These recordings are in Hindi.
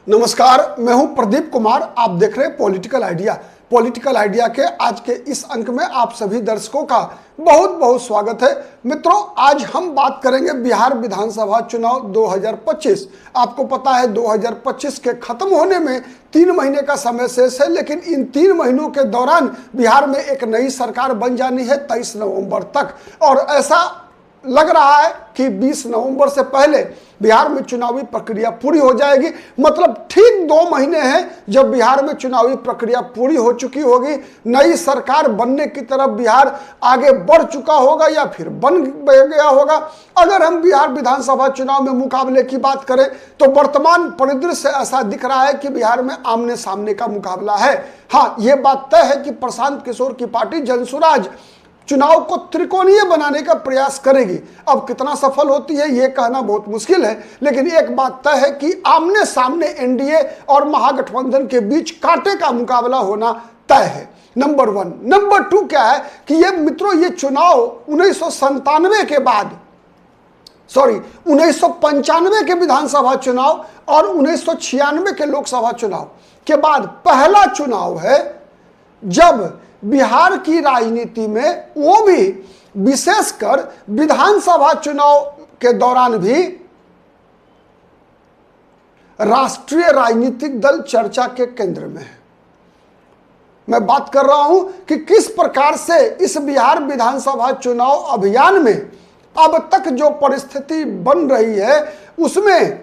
नमस्कार, मैं हूं प्रदीप कुमार। आप देख रहे हैं पॉलिटिकल आइडिया। पॉलिटिकल आइडिया के आज के इस अंक में आप सभी दर्शकों का बहुत बहुत स्वागत है। मित्रों, आज हम बात करेंगे बिहार विधानसभा चुनाव 2025। आपको पता है 2025 के खत्म होने में 3 महीने का समय शेष है, लेकिन इन 3 महीनों के दौरान बिहार में एक नई सरकार बन जानी है 23 नवंबर तक। और ऐसा लग रहा है कि 20 नवंबर से पहले बिहार में चुनावी प्रक्रिया पूरी हो जाएगी। मतलब ठीक 2 महीने हैं जब बिहार में चुनावी प्रक्रिया पूरी हो चुकी होगी। नई सरकार बनने की तरफ बिहार आगे बढ़ चुका होगा या फिर बन गया होगा। अगर हम बिहार विधानसभा चुनाव में मुकाबले की बात करें तो वर्तमान परिदृश्य ऐसा दिख रहा है कि बिहार में आमने सामने का मुकाबला है। हाँ, ये बात तय है कि प्रशांत किशोर की पार्टी जनसुराज चुनाव को त्रिकोणीय बनाने का प्रयास करेगी। अब कितना सफल होती है ये कहना बहुत मुश्किल है, लेकिन एक बात तय है कि आमने सामने एनडीए और महागठबंधन के बीच कांटे का मुकाबला होना तय है। नंबर 1। नंबर 2 क्या है कि ये मित्रों, ये चुनाव 1997 के बाद 1995 के विधानसभा चुनाव और 1996 के लोकसभा चुनाव के बाद पहला चुनाव है जब बिहार की राजनीति में, वो भी विशेषकर विधानसभा चुनाव के दौरान भी, राष्ट्रीय राजनीतिक दल चर्चा के केंद्र में है। मैं बात कर रहा हूं कि किस प्रकार से इस बिहार विधानसभा चुनाव अभियान में अब तक जो परिस्थिति बन रही है उसमें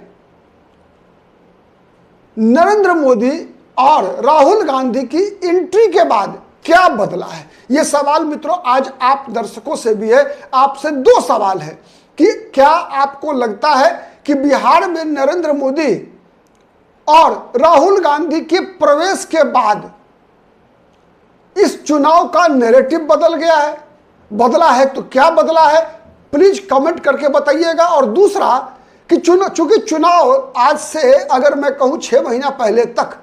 नरेंद्र मोदी और राहुल गांधी की एंट्री के बाद क्या बदला है। यह सवाल मित्रों आज आप दर्शकों से भी है। आपसे 2 सवाल है कि क्या आपको लगता है कि बिहार में नरेंद्र मोदी और राहुल गांधी के प्रवेश के बाद इस चुनाव का नैरेटिव बदल गया है? बदला है तो क्या बदला है, प्लीज कमेंट करके बताइएगा। और दूसरा कि चूंकि चुनाव आज से, अगर मैं कहूं 6 महीना पहले तक,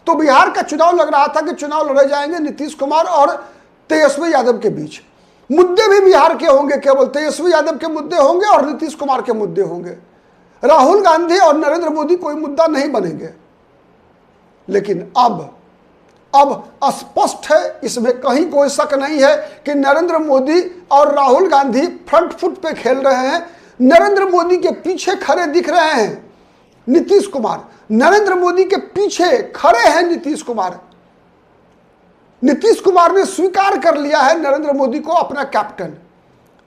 तो बिहार का चुनाव लग रहा था कि चुनाव लड़े जाएंगे नीतीश कुमार और तेजस्वी यादव के बीच। मुद्दे भी बिहार के होंगे, केवल तेजस्वी यादव के मुद्दे होंगे और नीतीश कुमार के मुद्दे होंगे। राहुल गांधी और नरेंद्र मोदी कोई मुद्दा नहीं बनेंगे। लेकिन अब स्पष्ट है, इसमें कहीं कोई शक नहीं है कि नरेंद्र मोदी और राहुल गांधी फ्रंट फुट पे खेल रहे हैं। नरेंद्र मोदी के पीछे खड़े दिख रहे हैं नीतीश कुमार। नरेंद्र मोदी के पीछे खड़े हैं नीतीश कुमार। नीतीश कुमार ने स्वीकार कर लिया है नरेंद्र मोदी को अपना कैप्टन।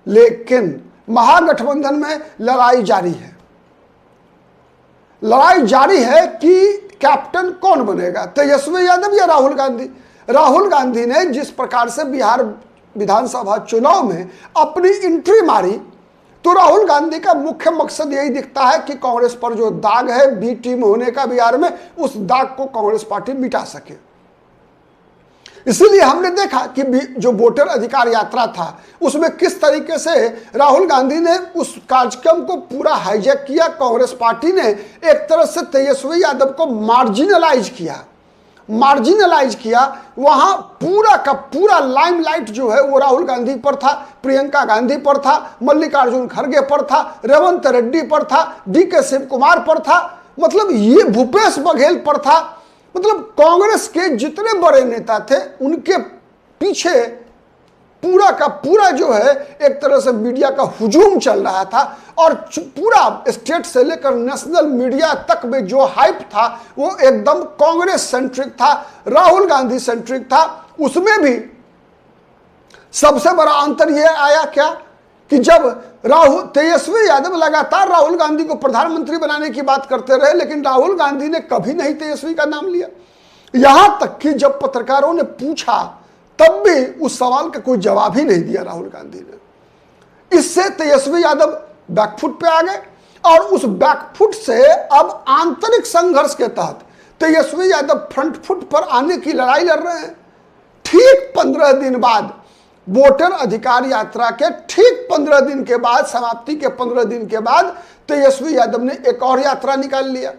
लेकिन महागठबंधन में लड़ाई जारी है। लड़ाई जारी है कि कैप्टन कौन बनेगा, तेजस्वी यादव या राहुल गांधी। राहुल गांधी ने जिस प्रकार से बिहार विधानसभा चुनाव में अपनी एंट्री मारी, तो राहुल गांधी का मुख्य मकसद यही दिखता है कि कांग्रेस पर जो दाग है बी टीम होने का बिहार में, उस दाग को कांग्रेस पार्टी मिटा सके। इसीलिए हमने देखा कि जो वोटर अधिकार यात्रा था उसमें किस तरीके से राहुल गांधी ने उस कार्यक्रम को पूरा हाईजैक किया। कांग्रेस पार्टी ने एक तरह से तेजस्वी यादव को मार्जिनलाइज किया। वहां पूरा का पूरा लाइमलाइट जो है वो राहुल गांधी पर था, प्रियंका गांधी पर था, मल्लिकार्जुन खड़गे पर था, रेवंत रेड्डी पर था, डीके शिव कुमार पर था, मतलब ये भूपेश बघेल पर था। मतलब कांग्रेस के जितने बड़े नेता थे उनके पीछे पूरा का पूरा जो है एक तरह से मीडिया का हुजूम चल रहा था। और पूरा स्टेट से लेकर नेशनल मीडिया तक में जो हाइप था वो एकदम कांग्रेस सेंट्रिक था, राहुल गांधी सेंट्रिक था। उसमें भी सबसे बड़ा अंतर यह आया क्या कि जब तेजस्वी यादव लगातार राहुल गांधी को प्रधानमंत्री बनाने की बात करते रहे, लेकिन राहुल गांधी ने कभी नहीं तेजस्वी का नाम लिया। यहां तक कि जब पत्रकारों ने पूछा तब भी उस सवाल का कोई जवाब ही नहीं दिया राहुल गांधी ने। इससे तेजस्वी यादव बैकफुट पे आ गए और उस बैकफुट से अब आंतरिक संघर्ष के तहत तेजस्वी यादव फ्रंट फुट पर आने की लड़ाई लड़ रहे हैं। ठीक 15 दिन बाद, वोटर अधिकार यात्रा के ठीक 15 दिन के बाद, समाप्ति के 15 दिन के बाद तेजस्वी यादव ने एक और यात्रा निकाल लिया,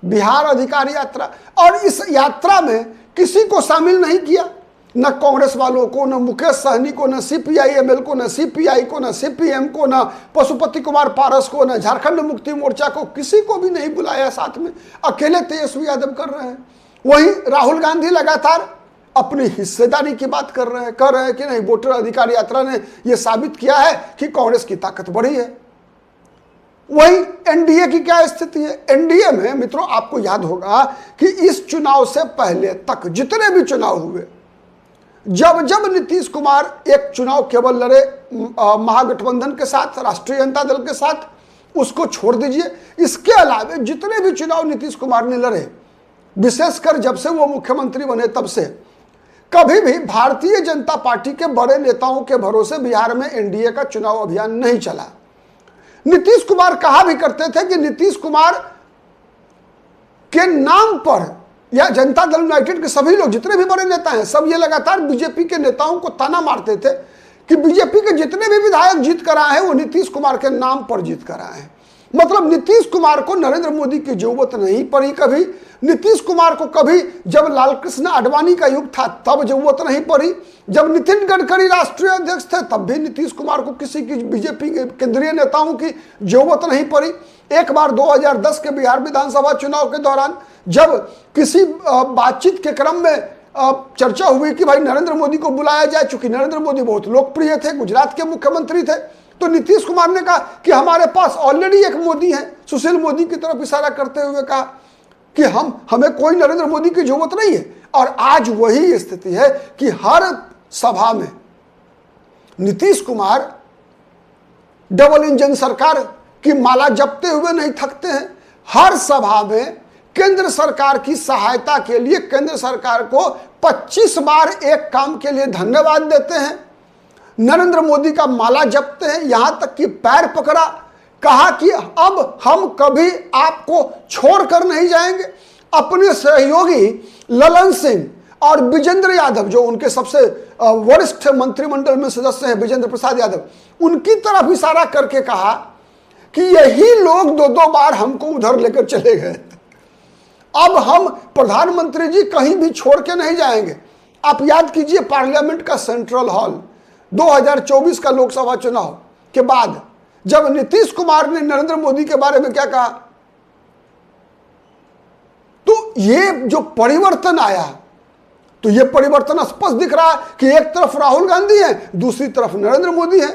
बिहार अधिकार यात्रा। और इस यात्रा में किसी को शामिल नहीं किया। न कांग्रेस वालों को, न मुकेश सहनी को, न सीपीआई-एमएल को, न सीपीआई को, न सीपीएम को, न पशुपति कुमार पारस को, न झारखंड मुक्ति मोर्चा को, किसी को भी नहीं बुलाया साथ में, अकेले तेजस्वी यादव कर रहे हैं। वहीं राहुल गांधी लगातार अपनी हिस्सेदारी की बात कर रहे हैं कि नहीं, वोटर अधिकार यात्रा ने यह साबित किया है कि कांग्रेस की ताकत बढ़ी है। वहीं एनडीए की क्या स्थिति है? एनडीए में मित्रों आपको याद होगा कि इस चुनाव से पहले तक जितने भी चुनाव हुए, जब जब नीतीश कुमार एक चुनाव केवल लड़े महागठबंधन के साथ, राष्ट्रीय जनता दल के साथ, उसको छोड़ दीजिए, इसके अलावा जितने भी चुनाव नीतीश कुमार ने लड़े, विशेषकर जब से वो मुख्यमंत्री बने तब से, कभी भी भारतीय जनता पार्टी के बड़े नेताओं के भरोसे बिहार में एनडीए का चुनाव अभियान नहीं चला। नीतीश कुमार कहा भी करते थे कि नीतीश कुमार के नाम पर, या जनता दल यूनाइटेड के सभी लोग, जितने भी बड़े नेता हैं, सब ये लगातार बीजेपी के नेताओं को ताना मारते थे कि बीजेपी के जितने भी विधायक जीत कर आए हैं वो नीतीश कुमार के नाम पर जीत कर आए हैं। मतलब नीतीश कुमार को नरेंद्र मोदी की जरूरत नहीं पड़ी कभी। नीतीश कुमार को कभी जब लालकृष्ण आडवाणी का युग था तब जरूरत नहीं पड़ी, जब नितिन गडकरी राष्ट्रीय अध्यक्ष थे तब भी नीतीश कुमार को किसी की, बीजेपी के केंद्रीय नेताओं की जरूरत नहीं पड़ी। एक बार 2010 के बिहार विधानसभा चुनाव के दौरान जब किसी बातचीत के क्रम में चर्चा हुई कि भाई नरेंद्र मोदी को बुलाया जाए, चूंकि नरेंद्र मोदी बहुत लोकप्रिय थे, गुजरात के मुख्यमंत्री थे, तो नीतीश कुमार ने कहा कि हमारे पास ऑलरेडी एक मोदी है, सुशील मोदी की तरफ इशारा करते हुए कहा कि हमें कोई नरेंद्र मोदी की जरूरत नहीं है। और आज वही स्थिति है कि हर सभा में नीतीश कुमार डबल इंजन सरकार की माला जपते हुए नहीं थकते हैं। हर सभा में केंद्र सरकार की सहायता के लिए केंद्र सरकार को 25 बार एक काम के लिए धन्यवाद देते हैं, नरेंद्र मोदी का माला जपते हैं, यहां तक कि पैर पकड़ा, कहा कि अब हम कभी आपको छोड़कर नहीं जाएंगे। अपने सहयोगी ललन सिंह और विजेंद्र यादव, जो उनके सबसे वरिष्ठ मंत्रिमंडल में सदस्य हैं, विजेंद्र प्रसाद यादव, उनकी तरफ इशारा करके कहा कि यही लोग 2-2 बार हमको उधर लेकर चले गए, अब हम प्रधानमंत्री जी कहीं भी छोड़ के नहीं जाएंगे। आप याद कीजिए पार्लियामेंट का सेंट्रल हॉल 2024 का लोकसभा चुनाव के बाद जब नीतीश कुमार ने नरेंद्र मोदी के बारे में क्या कहा, तो ये जो परिवर्तन आया, तो ये परिवर्तन स्पष्ट दिख रहा है कि एक तरफ राहुल गांधी है, दूसरी तरफ नरेंद्र मोदी है,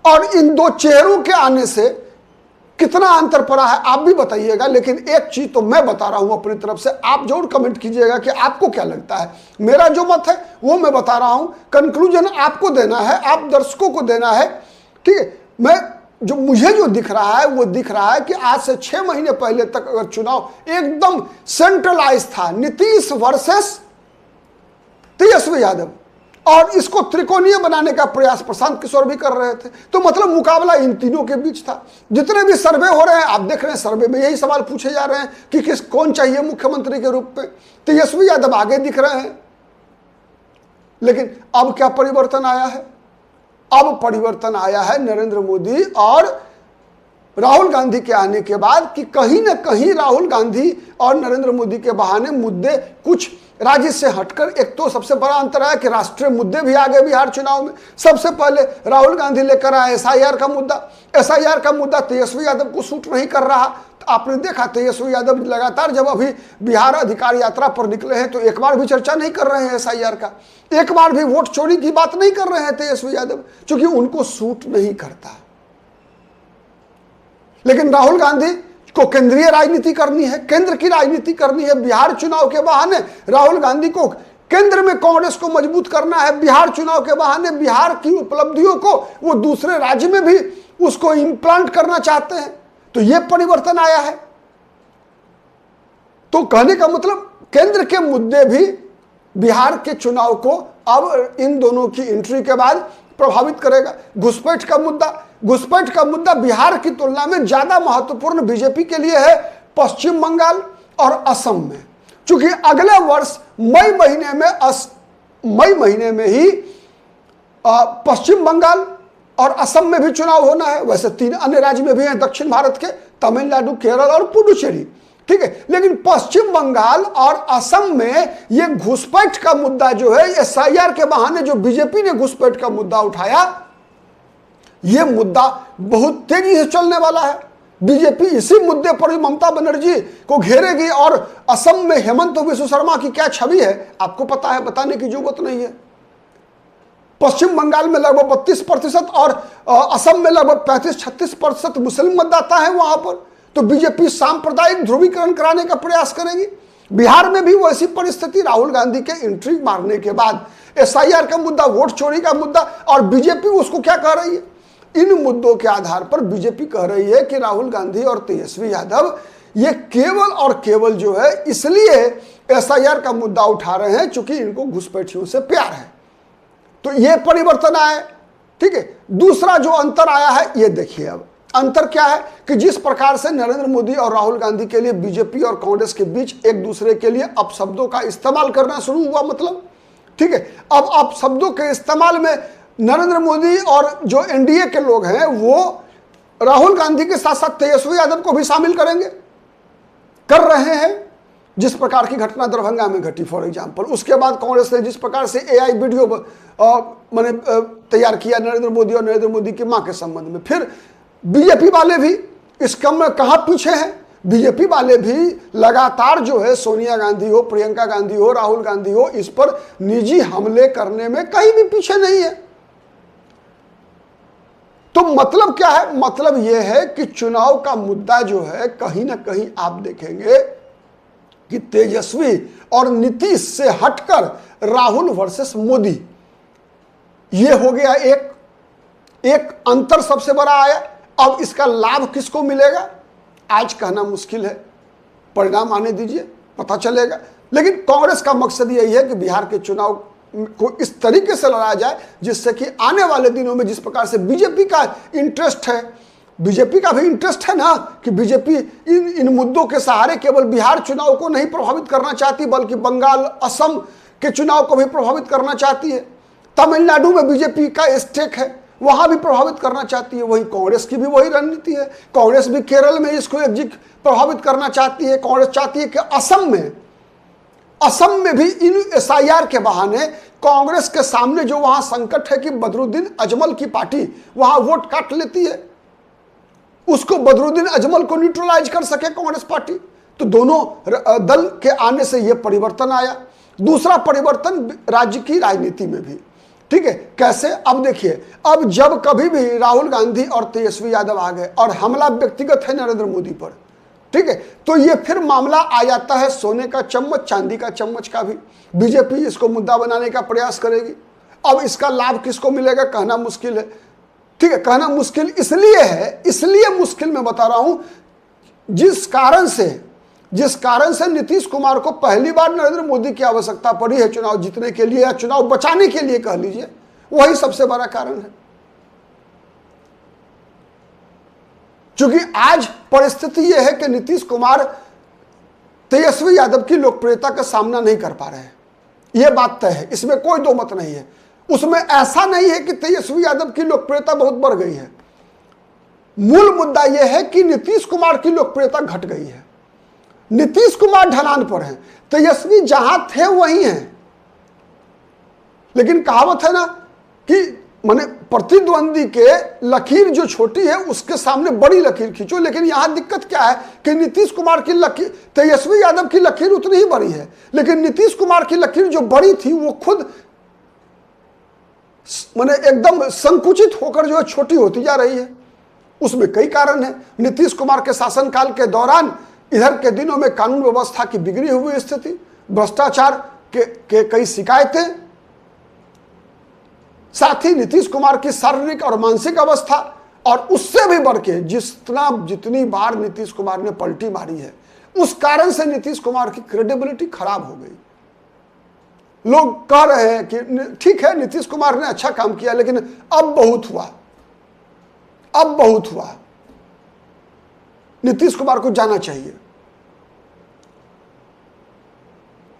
और इन दो चेहरों के आने से कितना अंतर पड़ा है आप भी बताइएगा। लेकिन एक चीज तो मैं बता रहा हूं अपनी तरफ से, आप जरूर कमेंट कीजिएगा कि आपको क्या लगता है। मेरा जो मत है वो मैं बता रहा हूं, कंक्लूजन आपको देना है, आप दर्शकों को देना है, ठीक है। मुझे जो दिख रहा है वो दिख रहा है कि आज से 6 महीने पहले तक अगर चुनाव एकदम सेंट्रलाइज था, नीतीश वर्सेस तेजस्वी यादव, और इसको त्रिकोणीय बनाने का प्रयास प्रशांत किशोर भी कर रहे थे, तो मतलब मुकाबला इन तीनों के बीच था। जितने भी सर्वे हो रहे हैं आप देख रहे हैं, सर्वे में यही सवाल पूछे जा रहे हैं कि कौन चाहिए मुख्यमंत्री के रूप में। तेजस्वी यादव आगे दिख रहे हैं, लेकिन अब क्या परिवर्तन आया है? अब परिवर्तन आया है नरेंद्र मोदी और राहुल गांधी के आने के बाद कि कहीं ना कहीं राहुल गांधी और नरेंद्र मोदी के बहाने मुद्दे कुछ राज्य से हटकर, एक तो सबसे बड़ा अंतर है कि राष्ट्रीय मुद्दे भी आ गए बिहार चुनाव में। सबसे पहले राहुल गांधी लेकर आए एसआईआर का मुद्दा। एसआईआर का मुद्दा तेजस्वी यादव को सूट नहीं कर रहा। तो आपने देखा तेजस्वी यादव लगातार जब अभी बिहार अधिकार यात्रा पर निकले हैं तो एक बार भी चर्चा नहीं कर रहे हैं एसआईआर का, एक बार भी वोट चोरी की बात नहीं कर रहे हैं तेजस्वी यादव, क्योंकि उनको सूट नहीं करता। लेकिन राहुल गांधी को केंद्रीय राजनीति करनी है, केंद्र की राजनीति करनी है। बिहार चुनाव के बहाने राहुल गांधी को केंद्र में कांग्रेस को मजबूत करना है। बिहार चुनाव के बहाने बिहार की उपलब्धियों को वो दूसरे राज्य में भी उसको इम्प्लांट करना चाहते हैं। तो ये परिवर्तन आया है। तो कहने का मतलब केंद्र के मुद्दे भी बिहार के चुनाव को अब इन दोनों की एंट्री के बाद प्रभावित करेगा। घुसपैठ का मुद्दा बिहार की तुलना में ज्यादा महत्वपूर्ण बीजेपी के लिए है पश्चिम बंगाल और असम में, क्योंकि अगले वर्ष मई महीने में ही पश्चिम बंगाल और असम में भी चुनाव होना है। वैसे 3 अन्य राज्य में भी हैं दक्षिण भारत के, तमिलनाडु, केरल और पुडुचेरी। ठीक है। लेकिन पश्चिम बंगाल और असम में ये घुसपैठ का मुद्दा जो है, एसआईआर के बहाने जो बीजेपी ने घुसपैठ का मुद्दा उठाया, ये मुद्दा बहुत तेजी से चलने वाला है। बीजेपी इसी मुद्दे पर ममता बनर्जी को घेरेगी। और असम में हेमंत बिश्व शर्मा की क्या छवि है आपको पता है, बताने की जरूरत नहीं है। पश्चिम बंगाल में लगभग 32% और असम में लगभग 35-36% मुस्लिम मतदाता है वहां पर। तो बीजेपी सांप्रदायिक ध्रुवीकरण कराने का प्रयास करेगी। बिहार में भी वैसी परिस्थिति, राहुल गांधी के एंट्री मारने के बाद एसआईआर का मुद्दा, वोट चोरी का मुद्दा, और बीजेपी उसको क्या कह रही है, इन मुद्दों के आधार पर बीजेपी कह रही है कि राहुल गांधी और तेजस्वी यादव ये केवल और केवल जो है इसलिए एसआईआर का मुद्दा उठा रहे हैं क्योंकि इनको घुसपैठियों से प्यार है। तो ये परिवर्तन आया है, ठीक है। दूसरा जो अंतर आया है ये देखिए, अब अंतर क्या है कि जिस प्रकार से नरेंद्र मोदी और राहुल गांधी के लिए बीजेपी और कांग्रेस के बीच एक दूसरे के लिए अपशब्दों का इस्तेमाल करना शुरू हुआ, मतलब, ठीक है। अब अपशब्दों के इस्तेमाल में नरेंद्र मोदी और जो एनडीए के लोग हैं वो राहुल गांधी के साथ साथ तेजस्वी यादव को भी शामिल करेंगे, कर रहे हैं। जिस प्रकार की घटना दरभंगा में घटी फॉर एग्जाम्पल, उसके बाद कांग्रेस ने जिस प्रकार से एआई वीडियो मैंने तैयार किया नरेंद्र मोदी और नरेंद्र मोदी की मां के संबंध में, फिर बीजेपी वाले भी इस कम में कहां पीछे हैं। बीजेपी वाले भी लगातार जो है सोनिया गांधी हो, प्रियंका गांधी हो, राहुल गांधी हो, इस पर निजी हमले करने में कहीं भी पीछे नहीं है। तो मतलब क्या है, मतलब यह है कि चुनाव का मुद्दा जो है कहीं ना कहीं आप देखेंगे कि तेजस्वी और नीतीश से हटकर राहुल वर्सेस मोदी, ये हो गया एक अंतर सबसे बड़ा आया। अब इसका लाभ किसको मिलेगा आज कहना मुश्किल है, परिणाम आने दीजिए पता चलेगा। लेकिन कांग्रेस का मकसद यही है कि बिहार के चुनाव को इस तरीके से लड़ा जाए जिससे कि आने वाले दिनों में जिस प्रकार से बीजेपी का इंटरेस्ट है, बीजेपी का भी इंटरेस्ट है ना कि बीजेपी इन मुद्दों के सहारे केवल बिहार चुनाव को नहीं प्रभावित करना चाहती बल्कि बंगाल, असम के चुनाव को भी प्रभावित करना चाहती है। तमिलनाडु में बीजेपी का स्टेक है, वहां भी प्रभावित करना चाहती है। वही कांग्रेस की भी वही रणनीति है। कांग्रेस भी केरल में इसको एग्जिट प्रभावित करना चाहती है। कांग्रेस चाहती है कि असम में भी इन एसआईआर के बहाने कांग्रेस के सामने जो वहां संकट है कि बदरुद्दीन अजमल की पार्टी वहां वोट काट लेती है, उसको बदरुद्दीन अजमल को न्यूट्रलाइज कर सके कांग्रेस पार्टी। तो दोनों दल के आने से यह परिवर्तन आया। दूसरा परिवर्तन राज्य की राजनीति में भी, ठीक है। कैसे, अब देखिए, अब जब कभी भी राहुल गांधी और तेजस्वी यादव आ गए और हमला व्यक्तिगत है नरेंद्र मोदी पर, ठीक है, तो ये फिर मामला आ जाता है सोने का चम्मच चांदी का चम्मच का भी। बीजेपी इसको मुद्दा बनाने का प्रयास करेगी। अब इसका लाभ किसको मिलेगा कहना मुश्किल है, ठीक है। कहना मुश्किल इसलिए है, इसलिए मुश्किल मैं बता रहा हूं जिस कारण से नीतीश कुमार को पहली बार नरेंद्र मोदी की आवश्यकता पड़ी है चुनाव जीतने के लिए या चुनाव बचाने के लिए कह लीजिए, वही सबसे बड़ा कारण है। क्योंकि आज परिस्थिति यह है कि नीतीश कुमार तेजस्वी यादव की लोकप्रियता का सामना नहीं कर पा रहे हैं, यह बात तय है, इसमें कोई दो मत नहीं है। उसमें ऐसा नहीं है कि तेजस्वी यादव की लोकप्रियता बहुत बढ़ गई है। मूल मुद्दा यह है कि नीतीश कुमार की लोकप्रियता घट गई है। नीतीश कुमार ढलान पर हैं, तेजस्वी जहां थे वहीं हैं। लेकिन कहावत है ना कि माने प्रतिद्वंदी के लकीर जो छोटी है उसके सामने बड़ी लकीर खींचो। लेकिन यहां दिक्कत क्या है कि नीतीश कुमार की लकीर, तेजस्वी यादव की लकीर उतनी ही बड़ी है, लेकिन नीतीश कुमार की लकीर जो बड़ी थी वो खुद माने एकदम संकुचित होकर जो है छोटी होती जा रही है। उसमें कई कारण है। नीतीश कुमार के शासनकाल के दौरान इधर के दिनों में कानून व्यवस्था की बिगड़ी हुई स्थिति, भ्रष्टाचार के कई शिकायतें, साथ ही नीतीश कुमार की शारीरिक और मानसिक अवस्था, और उससे भी बढ़ के जितनी बार नीतीश कुमार ने पलटी मारी है उस कारण से नीतीश कुमार की क्रेडिबिलिटी खराब हो गई। लोग कह रहे हैं कि ठीक है नीतीश कुमार ने अच्छा काम किया लेकिन अब बहुत हुआ, नीतीश कुमार को जाना चाहिए।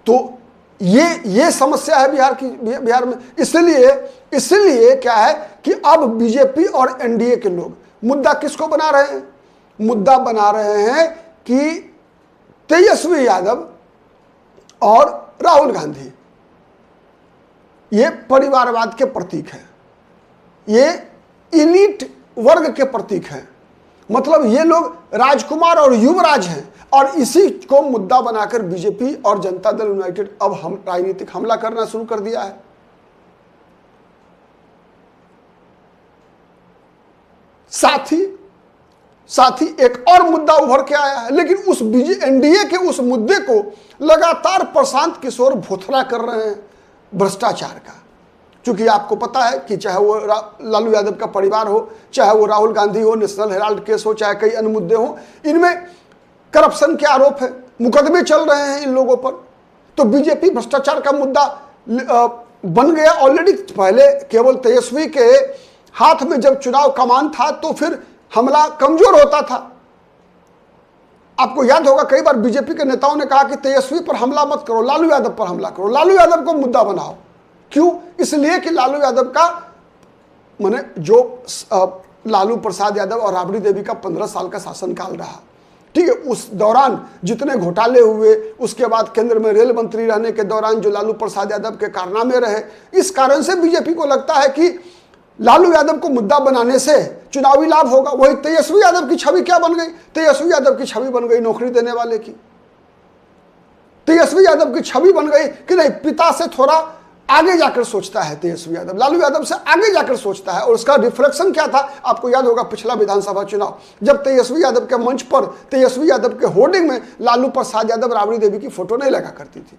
तो ये समस्या है बिहार में। इसलिए क्या है कि अब बीजेपी और एनडीए के लोग मुद्दा किसको बना रहे हैं, मुद्दा बना रहे हैं कि तेजस्वी यादव और राहुल गांधी ये परिवारवाद के प्रतीक हैं, ये इलीट वर्ग के प्रतीक हैं। मतलब ये लोग राजकुमार और युवराज हैं, और इसी को मुद्दा बनाकर बीजेपी और जनता दल यूनाइटेड अब हम राजनीतिक हमला करना शुरू कर दिया है। साथ ही एक और मुद्दा उभर के आया है, लेकिन उस एनडीए के उस मुद्दे को लगातार प्रशांत किशोर भोथरा कर रहे हैं, भ्रष्टाचार का। क्योंकि आपको पता है कि चाहे वो लालू यादव का परिवार हो, चाहे वो राहुल गांधी हो, नेशनल हेराल्ड केस हो, चाहे कई अन्य मुद्दे हो, इनमें करप्शन के आरोप है, मुकदमे चल रहे हैं इन लोगों पर। तो बीजेपी भ्रष्टाचार का मुद्दा बन गया ऑलरेडी। पहले केवल तेजस्वी के हाथ में जब चुनाव कमान था तो फिर हमला कमजोर होता था। आपको याद होगा कई बार बीजेपी के नेताओं ने कहा कि तेजस्वी पर हमला मत करो, लालू यादव पर हमला करो, लालू यादव को मुद्दा बनाओ। क्यों? इसलिए कि लालू यादव का माने जो लालू प्रसाद यादव और राबड़ी देवी का 15 साल का शासनकाल रहा, ठीक है, उस दौरान जितने घोटाले हुए, उसके बाद केंद्र में रेल मंत्री रहने के दौरान जो लालू प्रसाद यादव के कारनामे रहे, इस कारण से बीजेपी को लगता है कि लालू यादव को मुद्दा बनाने से चुनावी लाभ होगा। वही तेजस्वी यादव की छवि क्या बन गई? तेजस्वी यादव की छवि बन गई नौकरी देने वाले की। तेजस्वी यादव की छवि बन गई कि नहीं, पिता से थोड़ा आगे जाकर सोचता है तेजस्वी यादव, लालू यादव से आगे जाकर सोचता है। और उसका रिफ्लेक्शन क्या था? आपको याद होगा पिछला विधानसभा चुनाव, जब तेजस्वी यादव के मंच पर, तेजस्वी यादव के होर्डिंग में लालू प्रसाद यादव, राबड़ी देवी की फोटो नहीं लगा करती थी।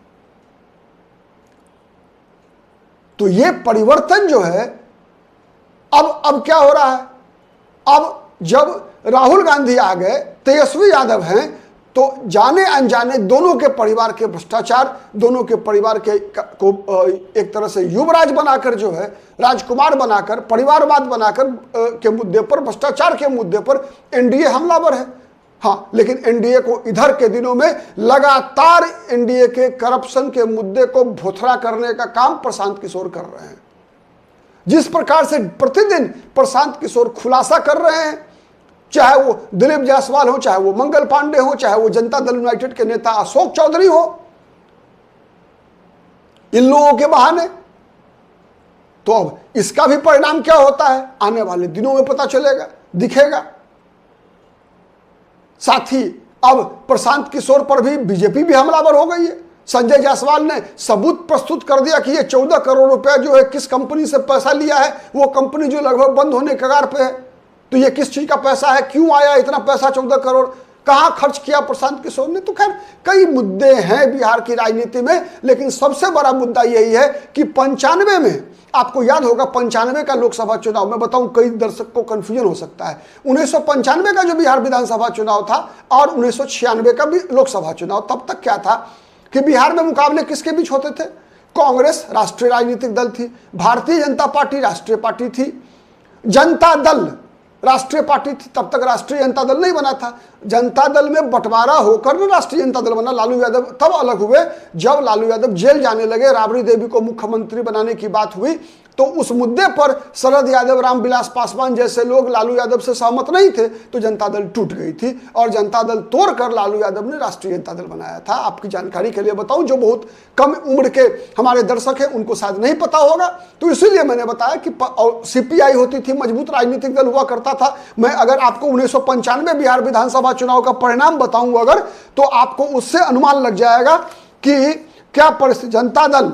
तो ये परिवर्तन जो है अब क्या हो रहा है? अब जब राहुल गांधी आ गए, तेजस्वी यादव हैं, तो जाने अनजाने दोनों के परिवार के भ्रष्टाचार, दोनों के परिवार के को एक तरह से युवराज बनाकर, जो है राजकुमार बनाकर, परिवारवाद बनाकर के मुद्दे पर, भ्रष्टाचार के मुद्दे पर एनडीए हमलावर है। हाँ, लेकिन एनडीए को इधर के दिनों में लगातार एनडीए के करप्शन के मुद्दे को भोथरा करने का काम प्रशांत किशोर कर रहे हैं। जिस प्रकार से प्रतिदिन प्रशांत किशोर खुलासा कर रहे हैं, चाहे वो दिलीप जायसवाल हो, चाहे वो मंगल पांडे हो, चाहे वो जनता दल यूनाइटेड के नेता अशोक चौधरी हो, इन लोगों के बहाने, तो अब इसका भी परिणाम क्या होता है आने वाले दिनों में पता चलेगा, दिखेगा। साथ ही अब प्रशांत किशोर पर भी बीजेपी भी हमलावर हो गई है। संजय जायसवाल ने सबूत प्रस्तुत कर दिया कि ये 14 करोड़ रुपया जो है किस कंपनी से पैसा लिया है, वो कंपनी जो लगभग बंद होने के कगार पे है। तो ये किस चीज का पैसा है, क्यों आया इतना पैसा, 14 करोड़ कहाँ खर्च किया प्रशांत किशोर ने। तो खैर कई मुद्दे हैं बिहार की राजनीति में, लेकिन सबसे बड़ा मुद्दा यही है कि 95 में, आपको याद होगा 95 का लोकसभा चुनाव, मैं बताऊं कई दर्शक को कंफ्यूजन हो सकता है, 1995 का जो बिहार विधानसभा चुनाव था और 1996 का भी लोकसभा चुनाव, तब तक क्या था कि बिहार में मुकाबले किसके बीच होते थे? कांग्रेस राष्ट्रीय राजनीतिक दल थी, भारतीय जनता पार्टी राष्ट्रीय पार्टी थी, जनता दल राष्ट्रीय पार्टी थी। तब तक राष्ट्रीय जनता दल नहीं बना था, जनता दल में बंटवारा होकर ना राष्ट्रीय जनता दल बना। लालू यादव तब अलग हुए जब लालू यादव जेल जाने लगे, राबड़ी देवी को मुख्यमंत्री बनाने की बात हुई, तो उस मुद्दे पर शरद यादव, रामविलास पासवान जैसे लोग लालू यादव से सहमत नहीं थे, तो जनता दल टूट गई थी और जनता दल तोड़कर लालू यादव ने राष्ट्रीय जनता दल बनाया था। आपकी जानकारी के लिए बताऊं, जो बहुत कम उम्र के हमारे दर्शक हैं उनको शायद नहीं पता होगा, तो इसीलिए मैंने बताया कि सीपीआई होती थी, मजबूत राजनीतिक दल हुआ करता था। मैं अगर आपको 1995 बिहार विधानसभा चुनाव का परिणाम बताऊं अगर, तो आपको उससे अनुमान लग जाएगा कि क्या परिस्थिति। जनता दल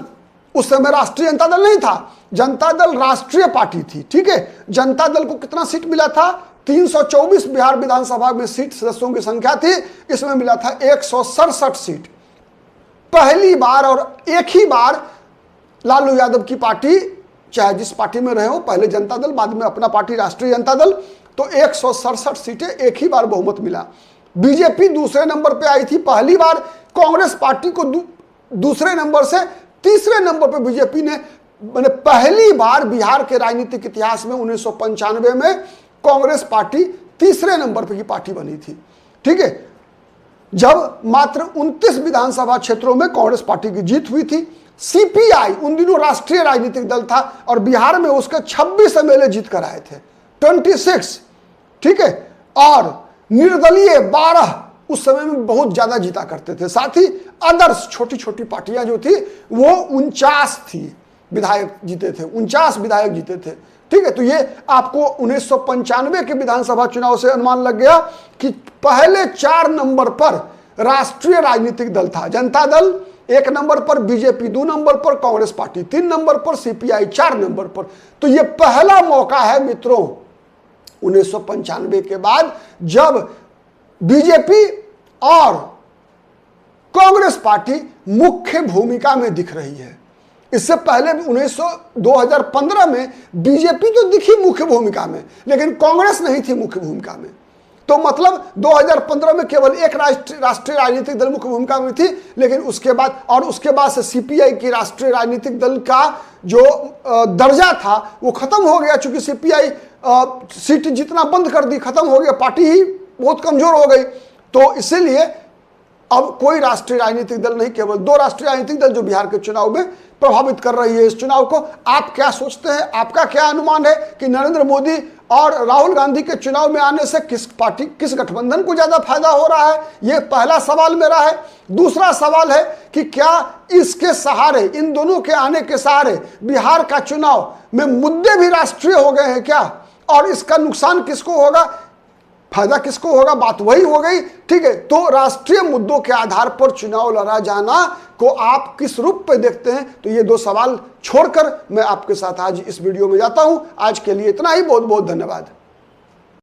उस समय राष्ट्रीय जनता दल नहीं था, जनता दल राष्ट्रीय पार्टी थी, ठीक है। जनता दल को कितना सीट मिला था? 324 बिहार विधानसभा में सीट सदस्यों की संख्या थी, इसमें मिला था 167 सीट। पहली बार और एक ही बार लालू यादव की पार्टी, चाहे जिस पार्टी में रहे हो, पहले जनता दल, बाद में अपना पार्टी राष्ट्रीय जनता दल, तो 167 सीटें एक ही बार बहुमत मिला। बीजेपी दूसरे नंबर पे आई थी, पहली बार कांग्रेस पार्टी को दूसरे नंबर से तीसरे नंबर पे बीजेपी ने, मैंने पहली बार बिहार के राजनीतिक इतिहास में 1995 में कांग्रेस पार्टी तीसरे नंबर पे की पार्टी बनी थी, ठीक है। जब मात्र 29 विधानसभा क्षेत्रों में कांग्रेस पार्टी की जीत हुई थी। सीपीआई उन दिनों राष्ट्रीय राजनीतिक दल था और बिहार में उसका 26 एमएलए जीत कर आए थे, 26, ठीक है। और निर्दलीय 12 उस समय में बहुत ज्यादा जीता करते थे। साथ ही अदर्स छोटी छोटी पार्टियां जो थी वो 49 थी विधायक जीते थे, 49 विधायक जीते थे। ठीक है, तो ये आपको 1995 के विधानसभा चुनाव से अनुमान लग गया कि पहले 4 नंबर पर राष्ट्रीय राजनीतिक दल था। जनता दल 1 नंबर पर, बीजेपी 2 नंबर पर, कांग्रेस पार्टी 3 नंबर पर, सीपीआई 4 नंबर पर। तो ये पहला मौका है मित्रों 1995 के बाद जब बीजेपी और कांग्रेस पार्टी मुख्य भूमिका में दिख रही है। इससे पहले 2015 में बीजेपी तो दिखी मुख्य भूमिका में, लेकिन कांग्रेस नहीं थी मुख्य भूमिका में। तो मतलब 2015 में केवल एक राष्ट्रीय राजनीतिक दल मुख्य भूमिका में थी, लेकिन उसके बाद से सीपीआई की राष्ट्रीय राजनीतिक दल का जो दर्जा था वो खत्म हो गया, चूंकि सीपीआई सीट जितना बंद कर दी, खत्म हो गया, पार्टी ही बहुत कमजोर हो गई। तो इसीलिए अब कोई राष्ट्रीय राजनीतिक दल नहीं, केवल 2 राष्ट्रीय राजनीतिक दल जो बिहार के चुनाव में प्रभावित कर रही है इस चुनाव को। आप क्या सोचते हैं, आपका क्या अनुमान है कि नरेंद्र मोदी और राहुल गांधी के चुनाव में आने से किस गठबंधन को ज्यादा फायदा हो रहा है? यह पहला सवाल मेरा है। दूसरा सवाल है कि क्या इसके सहारे, इन दोनों के आने के सहारे बिहार का चुनाव में मुद्दे भी राष्ट्रीय हो गए हैं क्या, और इसका नुकसान किसको होगा, फायदा किसको होगा? बात वही हो गई। ठीक है, तो राष्ट्रीय मुद्दों के आधार पर चुनाव लड़ा जाना को आप किस रूप में देखते हैं? तो ये 2 सवाल छोड़कर मैं आपके साथ आज इस वीडियो में जाता हूं। आज के लिए इतना ही, बहुत बहुत धन्यवाद।